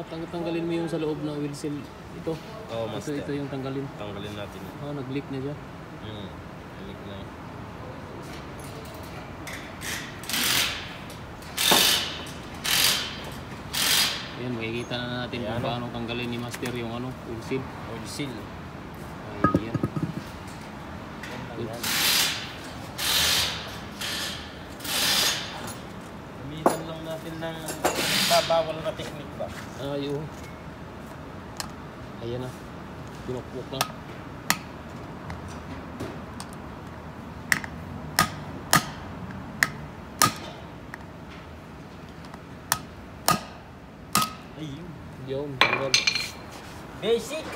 Tanggalin mo yung sa loob ng wheel seal. Ito. Oo, master. Ito yung tanggalin. Tanggalin natin. Nag-leak na dyan. Leak na. Ayan, makikita na natin kung paano tanggalin ni Master yung wheel seal. Wheel seal. Ayan. Gamitan lang natin ng babawal na technique ba? Ayun. Ayan na. Pinukpok lang. Ayun. Yun. Basic.